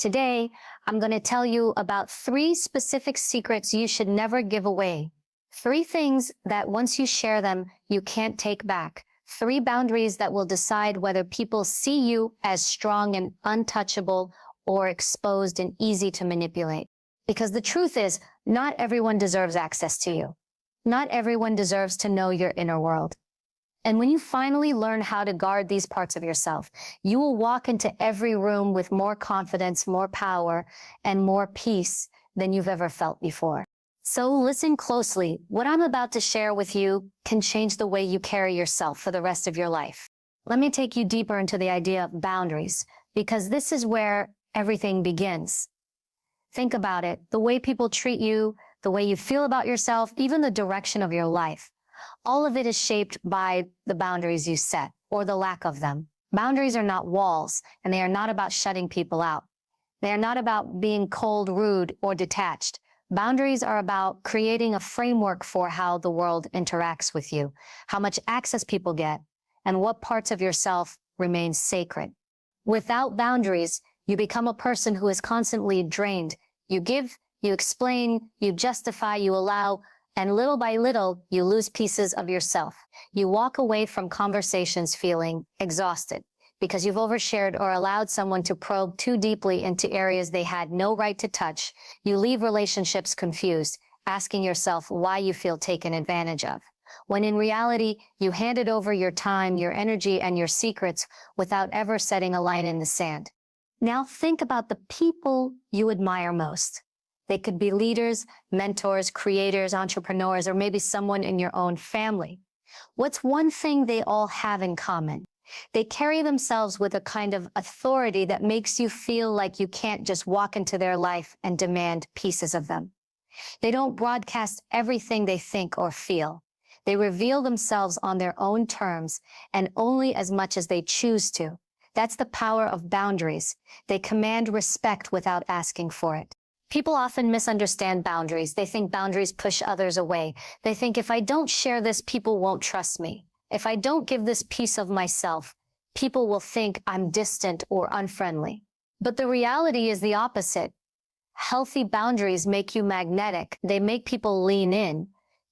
Today, I'm going to tell you about 3 specific secrets you should never give away. 3 things that once you share them, you can't take back. 3 boundaries that will decide whether people see you as strong and untouchable or exposed and easy to manipulate. Because the truth is, not everyone deserves access to you. Not everyone deserves to know your inner world. And when you finally learn how to guard these parts of yourself, you will walk into every room with more confidence, more power, and more peace than you've ever felt before. So listen closely. What I'm about to share with you can change the way you carry yourself for the rest of your life. Let me take you deeper into the idea of boundaries, because this is where everything begins. Think about it. The way people treat you, the way you feel about yourself, even the direction of your life. All of it is shaped by the boundaries you set, or the lack of them. Boundaries are not walls, and they are not about shutting people out. They are not about being cold, rude, or detached. Boundaries are about creating a framework for how the world interacts with you, how much access people get, and what parts of yourself remain sacred. Without boundaries, you become a person who is constantly drained. You give, you explain, you justify, you allow, and little by little, you lose pieces of yourself. You walk away from conversations feeling exhausted because you've overshared or allowed someone to probe too deeply into areas they had no right to touch. You leave relationships confused, asking yourself why you feel taken advantage of, when in reality, you handed over your time, your energy, and your secrets without ever setting a line in the sand. Now think about the people you admire most. They could be leaders, mentors, creators, entrepreneurs, or maybe someone in your own family. What's one thing they all have in common? They carry themselves with a kind of authority that makes you feel like you can't just walk into their life and demand pieces of them. They don't broadcast everything they think or feel. They reveal themselves on their own terms and only as much as they choose to. That's the power of boundaries. They command respect without asking for it. People often misunderstand boundaries. They think boundaries push others away. They think if I don't share this, people won't trust me. If I don't give this piece of myself, people will think I'm distant or unfriendly. But the reality is the opposite. Healthy boundaries make you magnetic. They make people lean in,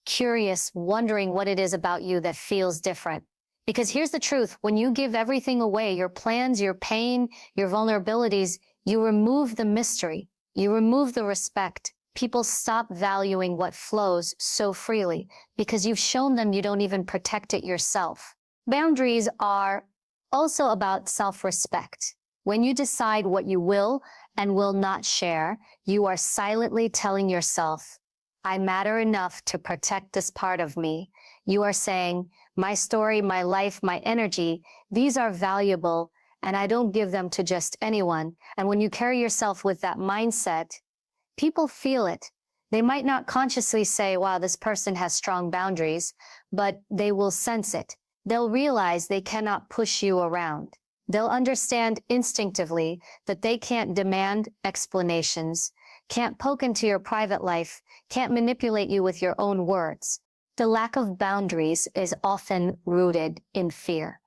curious, wondering what it is about you that feels different. Because here's the truth. When you give everything away, your plans, your pain, your vulnerabilities, you remove the mystery. You remove the respect. People stop valuing what flows so freely because you've shown them you don't even protect it yourself. Boundaries are also about self-respect. When you decide what you will and will not share, you are silently telling yourself, I matter enough to protect this part of me. You are saying, my story, my life, my energy, these are valuable, and I don't give them to just anyone. And when you carry yourself with that mindset, people feel it. They might not consciously say, wow, this person has strong boundaries, but they will sense it. They'll realize they cannot push you around. They'll understand instinctively that they can't demand explanations, can't poke into your private life, can't manipulate you with your own words. The lack of boundaries is often rooted in fear.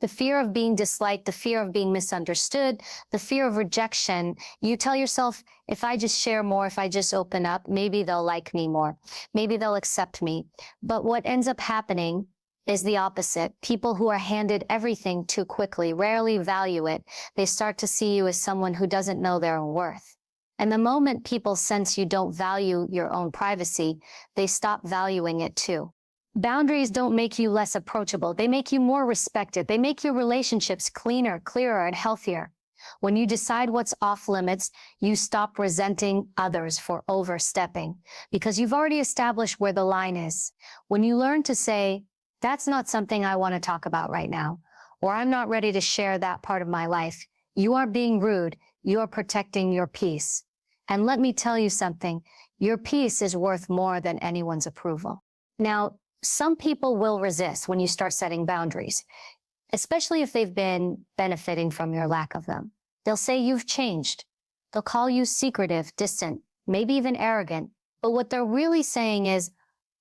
The fear of being disliked, the fear of being misunderstood, the fear of rejection. You tell yourself, if I just share more, if I just open up, maybe they'll like me more. Maybe they'll accept me. But what ends up happening is the opposite. People who are handed everything too quickly rarely value it. They start to see you as someone who doesn't know their own worth. And the moment people sense you don't value your own privacy, they stop valuing it too. Boundaries don't make you less approachable. They make you more respected. They make your relationships cleaner, clearer, and healthier. When you decide what's off limits, you stop resenting others for overstepping because you've already established where the line is. When you learn to say, that's not something I want to talk about right now, or I'm not ready to share that part of my life, you are being rude. You are protecting your peace. And let me tell you something, your peace is worth more than anyone's approval. Now, some people will resist when you start setting boundaries, especially if they've been benefiting from your lack of them. They'll say you've changed. They'll call you secretive, distant, maybe even arrogant. But what they're really saying is,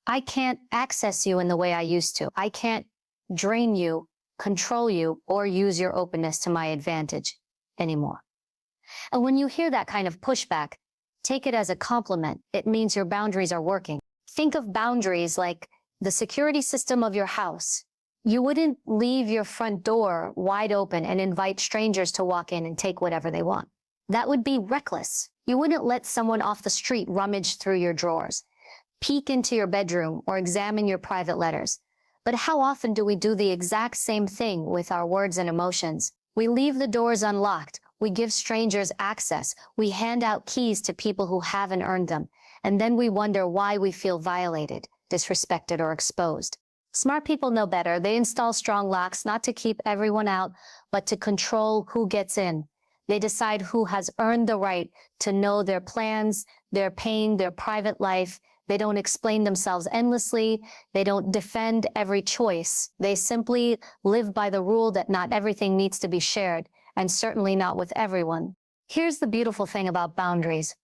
I can't access you in the way I used to. I can't drain you, control you, or use your openness to my advantage anymore. And when you hear that kind of pushback, take it as a compliment. It means your boundaries are working. Think of boundaries like the security system of your house. You wouldn't leave your front door wide open and invite strangers to walk in and take whatever they want. That would be reckless. You wouldn't let someone off the street rummage through your drawers, peek into your bedroom, or examine your private letters. But how often do we do the exact same thing with our words and emotions? We leave the doors unlocked. We give strangers access. We hand out keys to people who haven't earned them. And then we wonder why we feel violated, disrespected, or exposed. Smart people know better. They install strong locks, not to keep everyone out, but to control who gets in. They decide who has earned the right to know their plans, their pain, their private life. They don't explain themselves endlessly. They don't defend every choice. They simply live by the rule that not everything needs to be shared, and certainly not with everyone. Here's the beautiful thing about boundaries.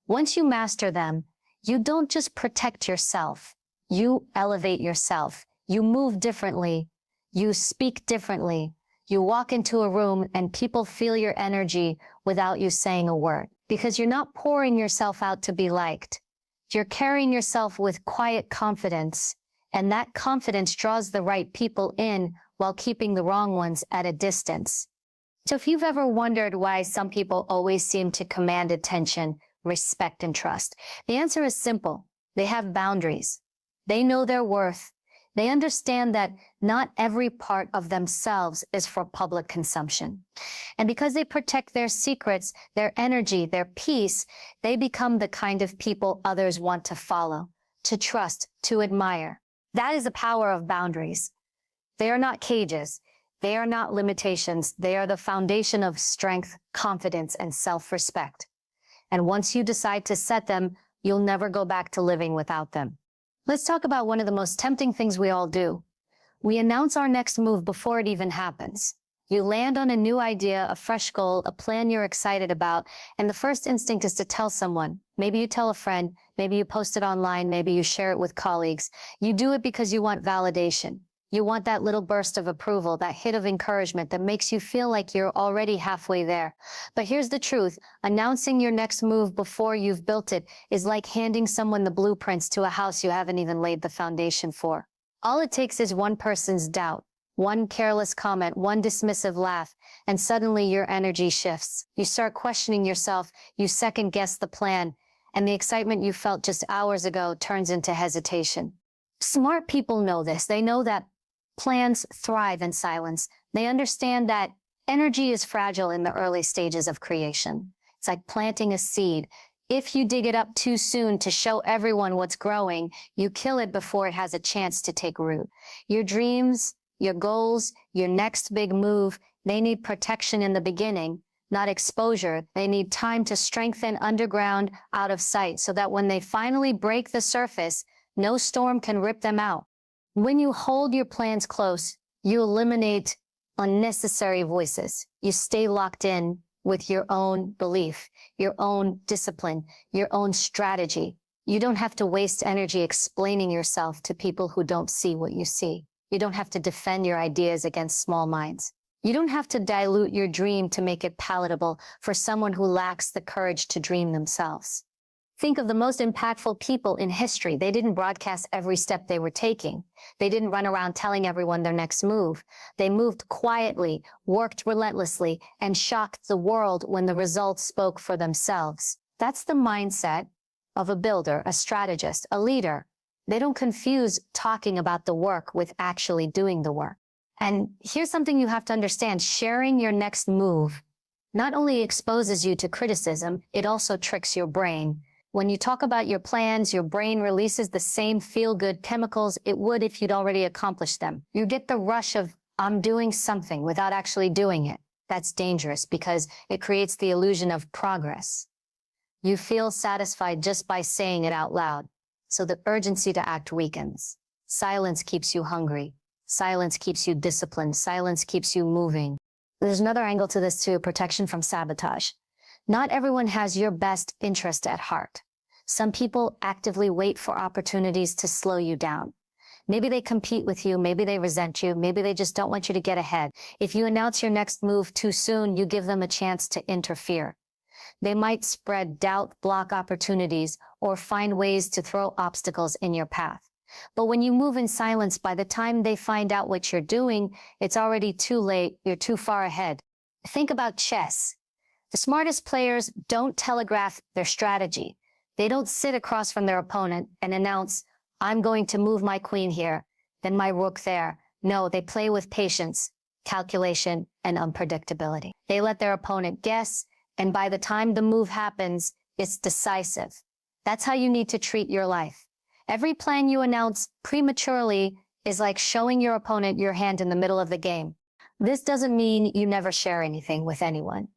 Once you master them, you don't just protect yourself. You elevate yourself. You move differently. You speak differently. You walk into a room and people feel your energy without you saying a word, because you're not pouring yourself out to be liked. You're carrying yourself with quiet confidence, and that confidence draws the right people in while keeping the wrong ones at a distance. So if you've ever wondered why some people always seem to command attention, respect, and trust, the answer is simple. They have boundaries. They know their worth. They understand that not every part of themselves is for public consumption. And because they protect their secrets, their energy, their peace, they become the kind of people others want to follow, to trust, to admire. That is the power of boundaries. They are not cages. They are not limitations. They are the foundation of strength, confidence, and self-respect. And once you decide to set them, you'll never go back to living without them. Let's talk about one of the most tempting things we all do. We announce our next move before it even happens. You land on a new idea, a fresh goal, a plan you're excited about, and the first instinct is to tell someone. Maybe you tell a friend, maybe you post it online, maybe you share it with colleagues. You do it because you want validation. You want that little burst of approval, that hit of encouragement that makes you feel like you're already halfway there. But here's the truth. Announcing your next move before you've built it is like handing someone the blueprints to a house you haven't even laid the foundation for. All it takes is one person's doubt, one careless comment, one dismissive laugh, and suddenly your energy shifts. You start questioning yourself, you second-guess the plan, and the excitement you felt just hours ago turns into hesitation. Smart people know this. They know that plans thrive in silence. They understand that energy is fragile in the early stages of creation. It's like planting a seed. If you dig it up too soon to show everyone what's growing, you kill it before it has a chance to take root. Your dreams, your goals, your next big move, they need protection in the beginning, not exposure. They need time to strengthen underground, out of sight, so that when they finally break the surface, no storm can rip them out. When you hold your plans close, you eliminate unnecessary voices. You stay locked in with your own belief, your own discipline, your own strategy. You don't have to waste energy explaining yourself to people who don't see what you see. You don't have to defend your ideas against small minds. You don't have to dilute your dream to make it palatable for someone who lacks the courage to dream themselves. Think of the most impactful people in history. They didn't broadcast every step they were taking. They didn't run around telling everyone their next move. They moved quietly, worked relentlessly, and shocked the world when the results spoke for themselves. That's the mindset of a builder, a strategist, a leader. They don't confuse talking about the work with actually doing the work. And here's something you have to understand. Sharing your next move not only exposes you to criticism, it also tricks your brain. When you talk about your plans, your brain releases the same feel-good chemicals it would if you'd already accomplished them. You get the rush of, I'm doing something, without actually doing it. That's dangerous because it creates the illusion of progress. You feel satisfied just by saying it out loud, so the urgency to act weakens. Silence keeps you hungry. Silence keeps you disciplined. Silence keeps you moving. There's another angle to this too, protection from sabotage. Not everyone has your best interest at heart. Some people actively wait for opportunities to slow you down. Maybe they compete with you, maybe they resent you, maybe they just don't want you to get ahead. If you announce your next move too soon, you give them a chance to interfere. They might spread doubt, block opportunities, or find ways to throw obstacles in your path. But when you move in silence, by the time they find out what you're doing, it's already too late. You're too far ahead. Think about chess. The smartest players don't telegraph their strategy. They don't sit across from their opponent and announce, I'm going to move my queen here, then my rook there. No, they play with patience, calculation, and unpredictability. They let their opponent guess, and by the time the move happens, it's decisive. That's how you need to treat your life. Every plan you announce prematurely is like showing your opponent your hand in the middle of the game. This doesn't mean you never share anything with anyone.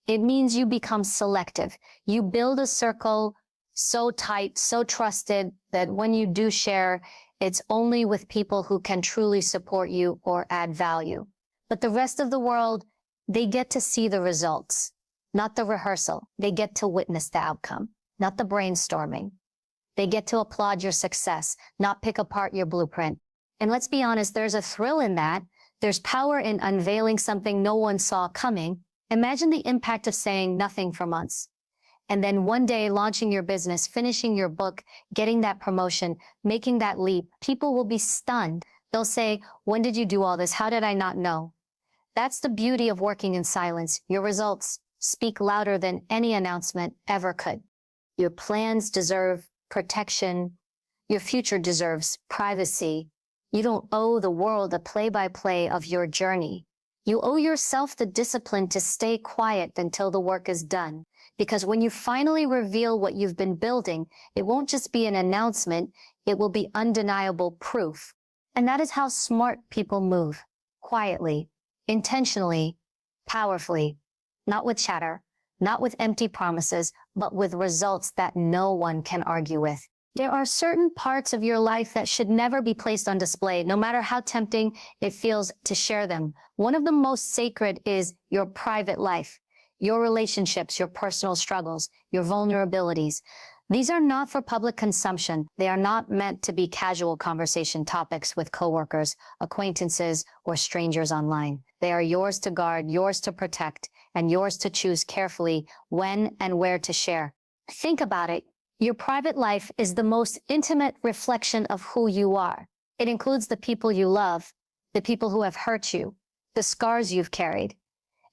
It means you become selective. You build a circle so tight, so trusted, that when you do share, it's only with people who can truly support you or add value. But the rest of the world, they get to see the results, not the rehearsal. They get to witness the outcome, not the brainstorming. They get to applaud your success, not pick apart your blueprint. And let's be honest, there's a thrill in that. There's power in unveiling something no one saw coming. Imagine the impact of saying nothing for months, and then one day launching your business, finishing your book, getting that promotion, making that leap. People will be stunned. They'll say, when did you do all this? How did I not know? That's the beauty of working in silence. Your results speak louder than any announcement ever could. Your plans deserve protection. Your future deserves privacy. You don't owe the world a play-by-play of your journey. You owe yourself the discipline to stay quiet until the work is done. Because when you finally reveal what you've been building, it won't just be an announcement, it will be undeniable proof. And that is how smart people move. Quietly, intentionally, powerfully. Not with chatter, not with empty promises, but with results that no one can argue with. There are certain parts of your life that should never be placed on display, no matter how tempting it feels to share them. One of the most sacred is your private life, your relationships, your personal struggles, your vulnerabilities. These are not for public consumption. They are not meant to be casual conversation topics with coworkers, acquaintances, or strangers online. They are yours to guard, yours to protect, and yours to choose carefully when and where to share. Think about it. Your private life is the most intimate reflection of who you are. It includes the people you love, the people who have hurt you, the scars you've carried,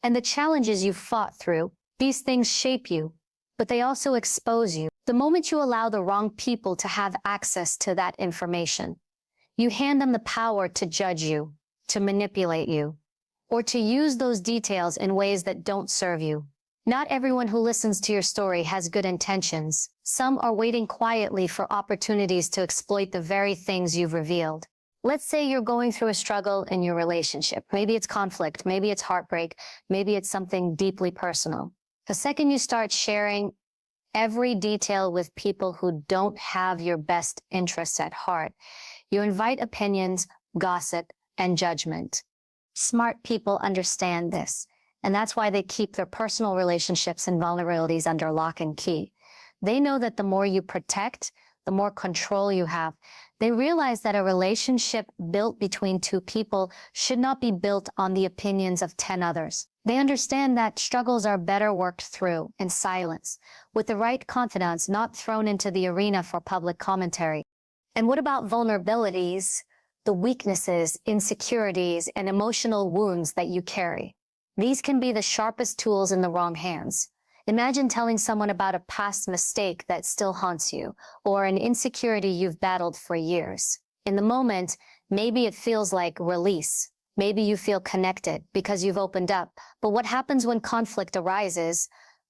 and the challenges you've fought through. These things shape you, but they also expose you. The moment you allow the wrong people to have access to that information, you hand them the power to judge you, to manipulate you, or to use those details in ways that don't serve you. Not everyone who listens to your story has good intentions. Some are waiting quietly for opportunities to exploit the very things you've revealed. Let's say you're going through a struggle in your relationship. Maybe it's conflict, maybe it's heartbreak, maybe it's something deeply personal. The second you start sharing every detail with people who don't have your best interests at heart, you invite opinions, gossip, and judgment. Smart people understand this. And that's why they keep their personal relationships and vulnerabilities under lock and key. They know that the more you protect, the more control you have. They realize that a relationship built between two people should not be built on the opinions of 10 others. They understand that struggles are better worked through in silence, with the right confidants, not thrown into the arena for public commentary. And what about vulnerabilities, the weaknesses, insecurities, and emotional wounds that you carry? These can be the sharpest tools in the wrong hands. Imagine telling someone about a past mistake that still haunts you, or an insecurity you've battled for years. In the moment, maybe it feels like release. Maybe you feel connected because you've opened up. But what happens when conflict arises?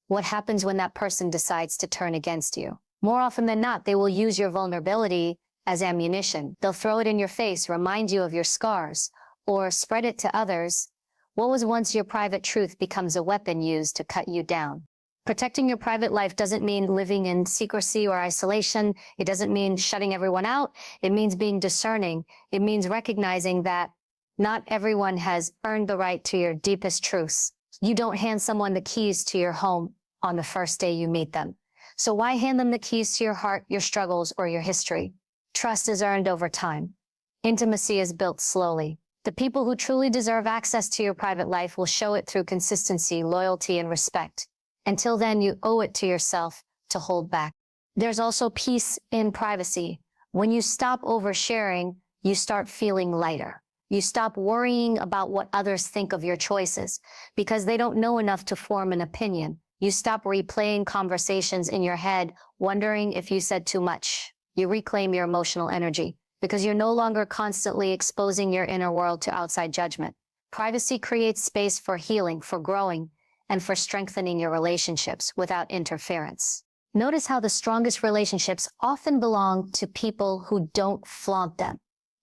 What happens when that person decides to turn against you? More often than not, they will use your vulnerability as ammunition. They'll throw it in your face, remind you of your scars, or spread it to others. What was once your private truth becomes a weapon used to cut you down. Protecting your private life doesn't mean living in secrecy or isolation. It doesn't mean shutting everyone out. It means being discerning. It means recognizing that not everyone has earned the right to your deepest truths. You don't hand someone the keys to your home on the first day you meet them. So why hand them the keys to your heart, your struggles, or your history? Trust is earned over time. Intimacy is built slowly. The people who truly deserve access to your private life will show it through consistency, loyalty, and respect. Until then, you owe it to yourself to hold back. There's also peace in privacy. When you stop oversharing, you start feeling lighter. You stop worrying about what others think of your choices because they don't know enough to form an opinion. You stop replaying conversations in your head, wondering if you said too much. You reclaim your emotional energy because you're no longer constantly exposing your inner world to outside judgment. Privacy creates space for healing, for growing, and for strengthening your relationships without interference. Notice how the strongest relationships often belong to people who don't flaunt them.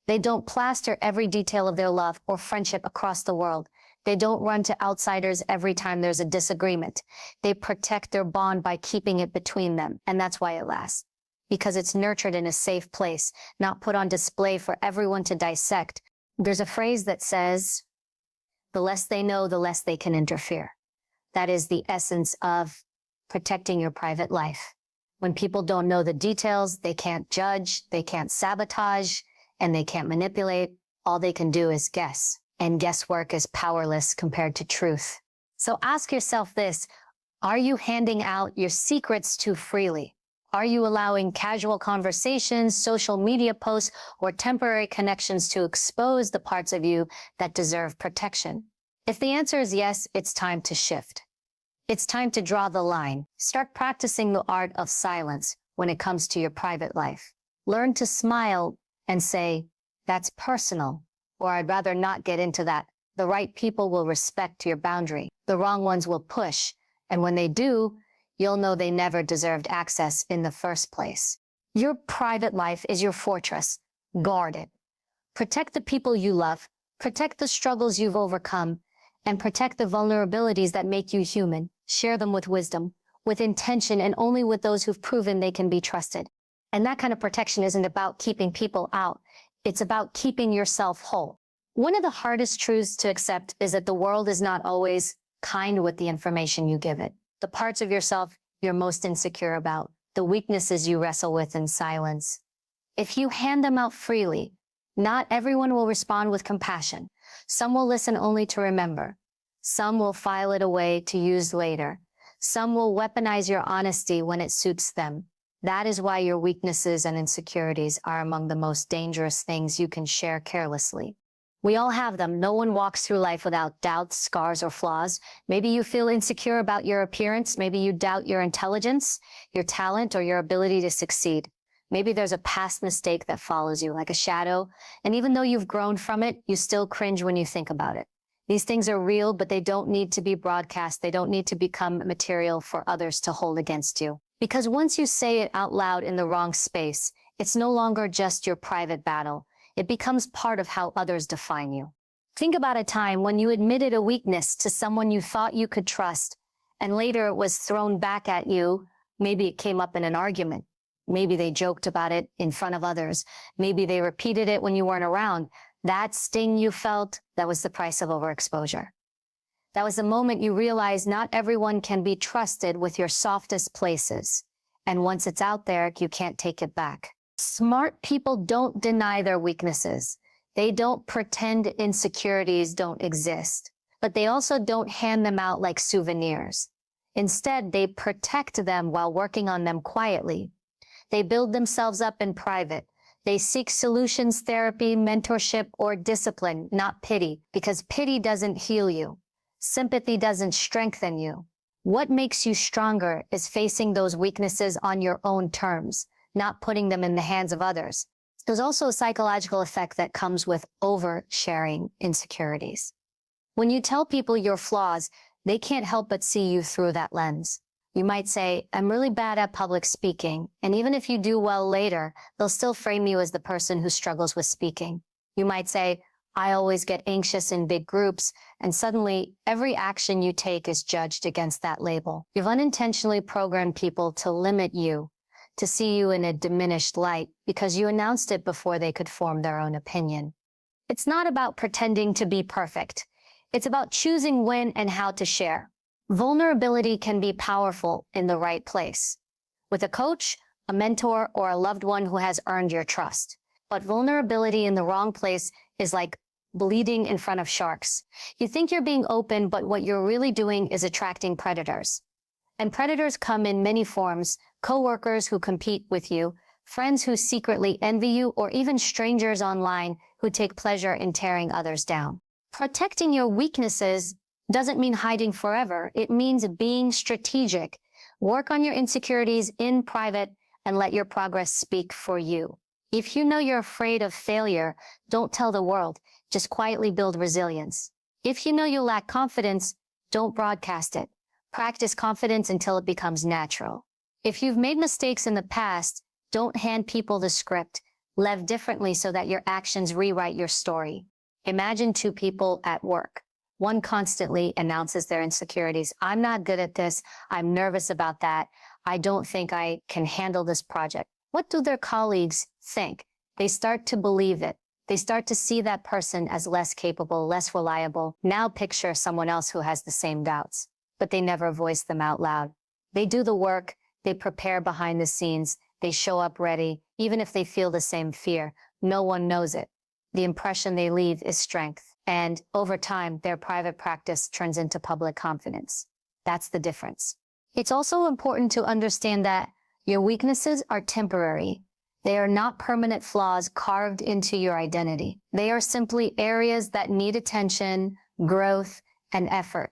They don't plaster every detail of their love or friendship across the world. They don't run to outsiders every time there's a disagreement. They protect their bond by keeping it between them, and that's why it lasts. Because it's nurtured in a safe place, not put on display for everyone to dissect. There's a phrase that says, the less they know, the less they can interfere. That is the essence of protecting your private life. When people don't know the details, they can't judge, they can't sabotage, and they can't manipulate. All they can do is guess. And guesswork is powerless compared to truth. So ask yourself this, are you handing out your secrets too freely? Are you allowing casual conversations, social media posts, or temporary connections to expose the parts of you that deserve protection? If the answer is yes, it's time to shift. It's time to draw the line. Start practicing the art of silence when it comes to your private life. Learn to smile and say, that's personal, or I'd rather not get into that. The right people will respect your boundary. The wrong ones will push. And when they do, you'll know they never deserved access in the first place. Your private life is your fortress. Guard it. Protect the people you love. Protect the struggles you've overcome. And protect the vulnerabilities that make you human. Share them with wisdom, with intention, and only with those who've proven they can be trusted. And that kind of protection isn't about keeping people out. It's about keeping yourself whole. One of the hardest truths to accept is that the world is not always kind with the information you give it. The parts of yourself you're most insecure about, the weaknesses you wrestle with in silence. If you hand them out freely, not everyone will respond with compassion. Some will listen only to remember. Some will file it away to use later. Some will weaponize your honesty when it suits them. That is why your weaknesses and insecurities are among the most dangerous things you can share carelessly. We all have them. No one walks through life without doubts, scars, or flaws. Maybe you feel insecure about your appearance. Maybe you doubt your intelligence, your talent, or your ability to succeed. Maybe there's a past mistake that follows you like a shadow, and even though you've grown from it, you still cringe when you think about it. These things are real, but they don't need to be broadcast. They don't need to become material for others to hold against you. Because once you say it out loud in the wrong space, it's no longer just your private battle. It becomes part of how others define you. Think about a time when you admitted a weakness to someone you thought you could trust, and later it was thrown back at you. Maybe it came up in an argument. Maybe they joked about it in front of others. Maybe they repeated it when you weren't around. That sting you felt, that was the price of overexposure. That was the moment you realized not everyone can be trusted with your softest places. And once it's out there, you can't take it back. Smart people don't deny their weaknesses. They don't pretend insecurities don't exist. But they also don't hand them out like souvenirs. Instead, they protect them while working on them quietly. They build themselves up in private. They seek solutions, therapy, mentorship, or discipline, not pity, because pity doesn't heal you. Sympathy doesn't strengthen you. What makes you stronger is facing those weaknesses on your own terms, not putting them in the hands of others. There's also a psychological effect that comes with oversharing insecurities. When you tell people your flaws, they can't help but see you through that lens. You might say, I'm really bad at public speaking, and even if you do well later, they'll still frame you as the person who struggles with speaking. You might say, I always get anxious in big groups, and suddenly every action you take is judged against that label. You've unintentionally programmed people to limit you, to see you in a diminished light, because you announced it before they could form their own opinion. It's not about pretending to be perfect. It's about choosing when and how to share. Vulnerability can be powerful in the right place, with a coach, a mentor, or a loved one who has earned your trust. But vulnerability in the wrong place is like bleeding in front of sharks. You think you're being open, but what you're really doing is attracting predators. And predators come in many forms: coworkers who compete with you, friends who secretly envy you, or even strangers online who take pleasure in tearing others down. Protecting your weaknesses doesn't mean hiding forever. It means being strategic. Work on your insecurities in private and let your progress speak for you. If you know you're afraid of failure, don't tell the world. Just quietly build resilience. If you know you lack confidence, don't broadcast it. Practice confidence until it becomes natural. If you've made mistakes in the past, don't hand people the script. Live differently so that your actions rewrite your story. Imagine two people at work. One constantly announces their insecurities. I'm not good at this. I'm nervous about that. I don't think I can handle this project. What do their colleagues think? They start to believe it. They start to see that person as less capable, less reliable. Now picture someone else who has the same doubts, but they never voice them out loud. They do the work. They prepare behind the scenes. They show up ready, even if they feel the same fear. No one knows it. The impression they leave is strength. And over time, their private practice turns into public confidence. That's the difference. It's also important to understand that your weaknesses are temporary. They are not permanent flaws carved into your identity. They are simply areas that need attention, growth, and effort.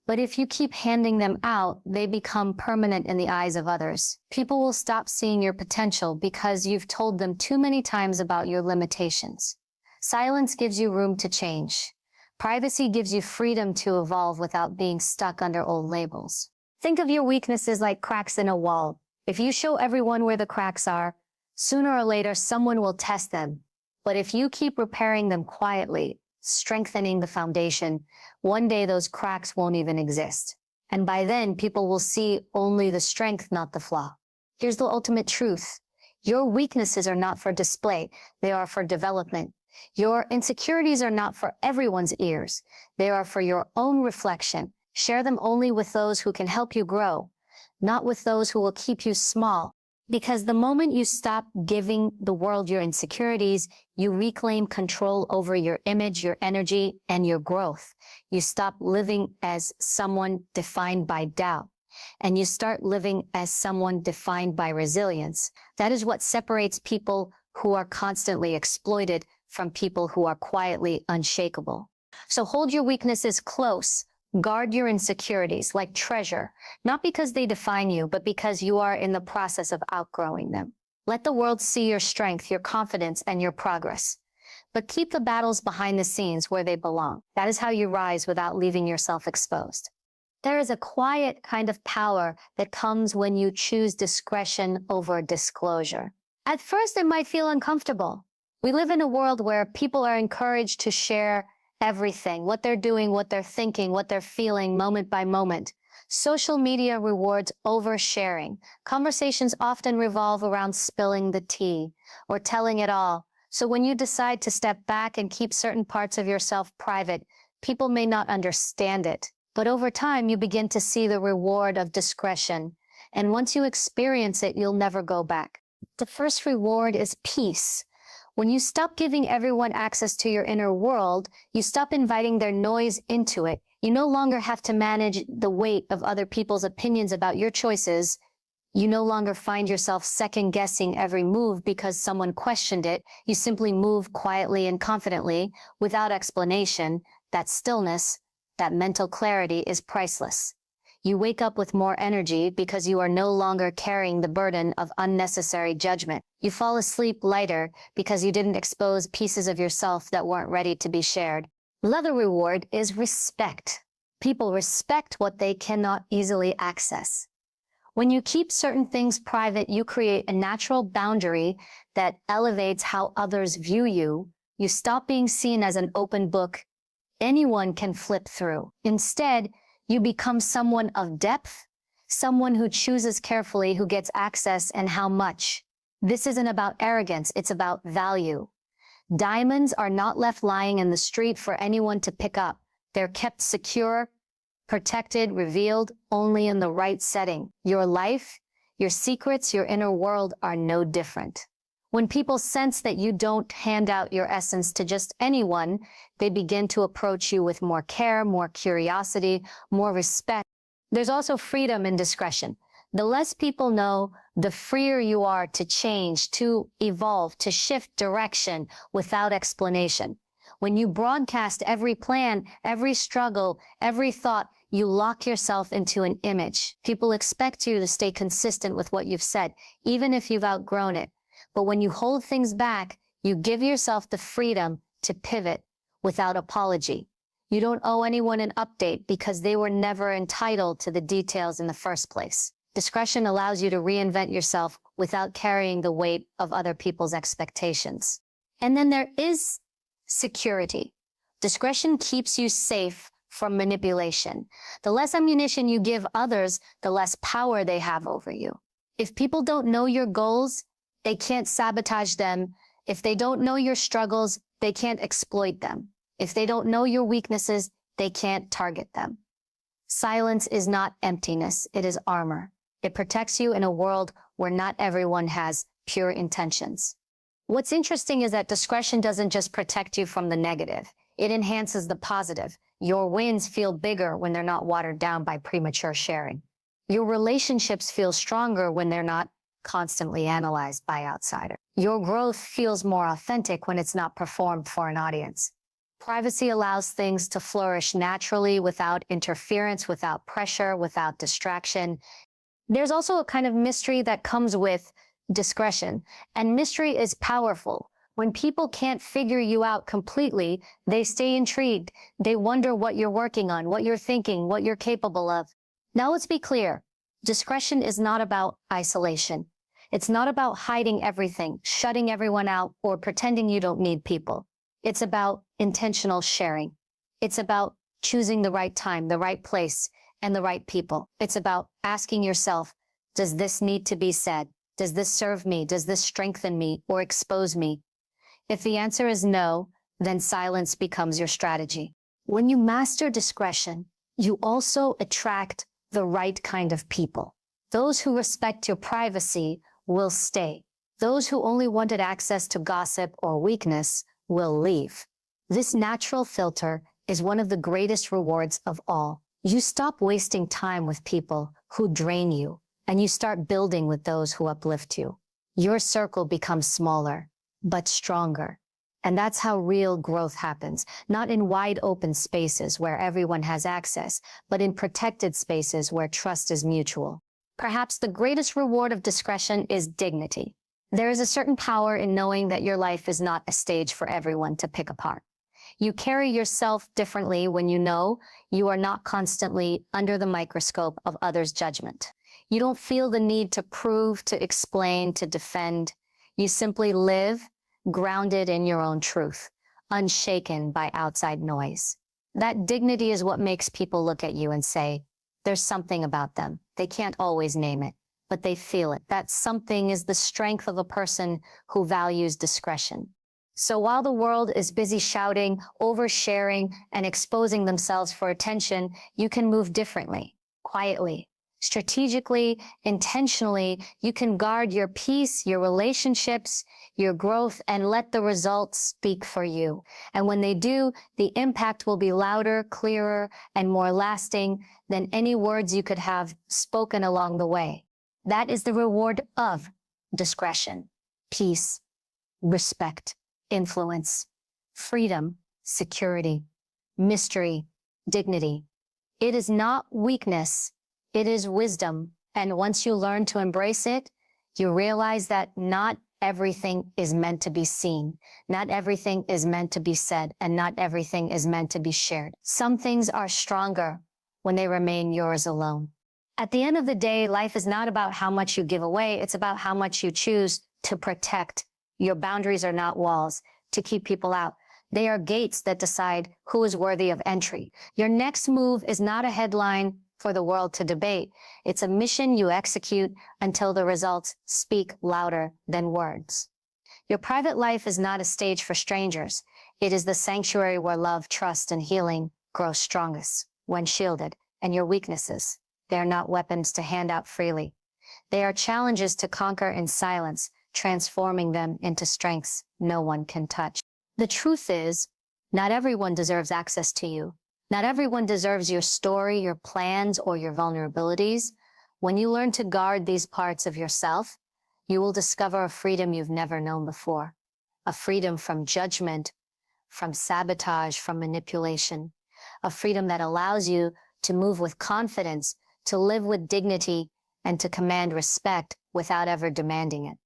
But if you keep handing them out, they become permanent in the eyes of others. People will stop seeing your potential because you've told them too many times about your limitations. Silence gives you room to change. Privacy gives you freedom to evolve without being stuck under old labels. Think of your weaknesses like cracks in a wall. If you show everyone where the cracks are, sooner or later someone will test them. But if you keep repairing them quietly, strengthening the foundation, one day those cracks won't even exist. And by then, people will see only the strength, not the flaw. Here's the ultimate truth. Your weaknesses are not for display. They are for development. Your insecurities are not for everyone's ears. They are for your own reflection. Share them only with those who can help you grow, not with those who will keep you small. Because the moment you stop giving the world your insecurities, you reclaim control over your image, your energy, and your growth. You stop living as someone defined by doubt, and you start living as someone defined by resilience. That is what separates people who are constantly exploited from people who are quietly unshakable. So hold your weaknesses close. Guard your insecurities like treasure, not because they define you, but because you are in the process of outgrowing them. Let the world see your strength, your confidence, and your progress. But keep the battles behind the scenes where they belong. That is how you rise without leaving yourself exposed. There is a quiet kind of power that comes when you choose discretion over disclosure. At first, it might feel uncomfortable. We live in a world where people are encouraged to share everything, what they're doing, what they're thinking, what they're feeling moment by moment. Social media rewards oversharing. Conversations often revolve around spilling the tea or telling it all. So when you decide to step back and keep certain parts of yourself private, people may not understand it. But over time, you begin to see the reward of discretion. And once you experience it, you'll never go back. The first reward is peace. When you stop giving everyone access to your inner world, you stop inviting their noise into it. You no longer have to manage the weight of other people's opinions about your choices. You no longer find yourself second-guessing every move because someone questioned it. You simply move quietly and confidently, without explanation. That stillness, that mental clarity is priceless. You wake up with more energy because you are no longer carrying the burden of unnecessary judgment. You fall asleep lighter because you didn't expose pieces of yourself that weren't ready to be shared. Another reward is respect. People respect what they cannot easily access. When you keep certain things private, you create a natural boundary that elevates how others view you. You stop being seen as an open book anyone can flip through. Instead, you become someone of depth, someone who chooses carefully who gets access and how much. This isn't about arrogance, it's about value. Diamonds are not left lying in the street for anyone to pick up. They're kept secure, protected, revealed only in the right setting. Your life, your secrets, your inner world are no different. When people sense that you don't hand out your essence to just anyone, they begin to approach you with more care, more curiosity, more respect. There's also freedom in discretion. The less people know, the freer you are to change, to evolve, to shift direction without explanation. When you broadcast every plan, every struggle, every thought, you lock yourself into an image. People expect you to stay consistent with what you've said, even if you've outgrown it. But when you hold things back, you give yourself the freedom to pivot without apology. You don't owe anyone an update because they were never entitled to the details in the first place. Discretion allows you to reinvent yourself without carrying the weight of other people's expectations. And then there is security. Discretion keeps you safe from manipulation. The less ammunition you give others, the less power they have over you. If people don't know your goals, they can't sabotage them. If they don't know your struggles, they can't exploit them. If they don't know your weaknesses, they can't target them. Silence is not emptiness, it is armor. It protects you in a world where not everyone has pure intentions. What's interesting is that discretion doesn't just protect you from the negative. It enhances the positive. Your wins feel bigger when they're not watered down by premature sharing. Your relationships feel stronger when they're not constantly analyzed by outsiders. Your growth feels more authentic when it's not performed for an audience. Privacy allows things to flourish naturally without interference, without pressure, without distraction. There's also a kind of mystery that comes with discretion, and mystery is powerful. When people can't figure you out completely, they stay intrigued. They wonder what you're working on, what you're thinking, what you're capable of. Now let's be clear. Discretion is not about isolation. It's not about hiding everything, shutting everyone out, or pretending you don't need people. It's about intentional sharing. It's about choosing the right time, the right place, and the right people. It's about asking yourself, does this need to be said? Does this serve me? Does this strengthen me or expose me? If the answer is no, then silence becomes your strategy. When you master discretion, you also attract the right kind of people. Those who respect your privacy will stay. Those who only wanted access to gossip or weakness will leave. This natural filter is one of the greatest rewards of all. You stop wasting time with people who drain you, and you start building with those who uplift you. Your circle becomes smaller, but stronger. And that's how real growth happens, not in wide open spaces where everyone has access, but in protected spaces where trust is mutual. Perhaps the greatest reward of discretion is dignity. There is a certain power in knowing that your life is not a stage for everyone to pick apart. You carry yourself differently when you know you are not constantly under the microscope of others' judgment. You don't feel the need to prove, to explain, to defend. You simply live, grounded in your own truth, unshaken by outside noise. That dignity is what makes people look at you and say, there's something about them. They can't always name it, but they feel it. That something is the strength of a person who values discretion. So while the world is busy shouting, oversharing, and exposing themselves for attention, you can move differently, quietly, strategically, intentionally. You can guard your peace, your relationships, your growth, and let the results speak for you. And when they do, the impact will be louder, clearer, and more lasting than any words you could have spoken along the way. That is the reward of discretion, peace, respect, influence, freedom, security, mystery, dignity. It is not weakness. It is wisdom. And once you learn to embrace it, you realize that not everything is meant to be seen. Not everything is meant to be said, and not everything is meant to be shared. Some things are stronger when they remain yours alone. At the end of the day, life is not about how much you give away. It's about how much you choose to protect. Your boundaries are not walls to keep people out. They are gates that decide who is worthy of entry. Your next move is not a headline for the world to debate. It's a mission you execute until the results speak louder than words. Your private life is not a stage for strangers. It is the sanctuary where love, trust, and healing grow strongest when shielded. And your weaknesses, they are not weapons to hand out freely. They are challenges to conquer in silence, transforming them into strengths no one can touch. The truth is, not everyone deserves access to you. Not everyone deserves your story, your plans, or your vulnerabilities. When you learn to guard these parts of yourself, you will discover a freedom you've never known before. A freedom from judgment, from sabotage, from manipulation. A freedom that allows you to move with confidence, to live with dignity, and to command respect without ever demanding it.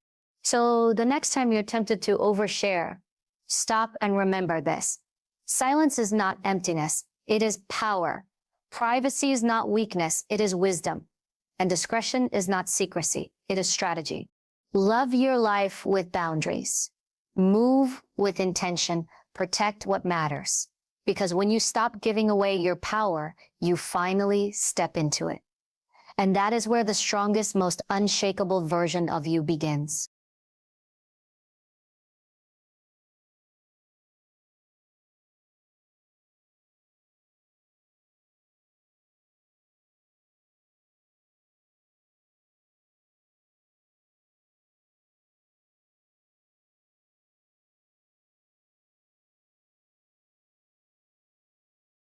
So the next time you're tempted to overshare, stop and remember this. Silence is not emptiness. It is power. Privacy is not weakness. It is wisdom. And discretion is not secrecy. It is strategy. Love your life with boundaries. Move with intention. Protect what matters. Because when you stop giving away your power, you finally step into it. And that is where the strongest, most unshakable version of you begins.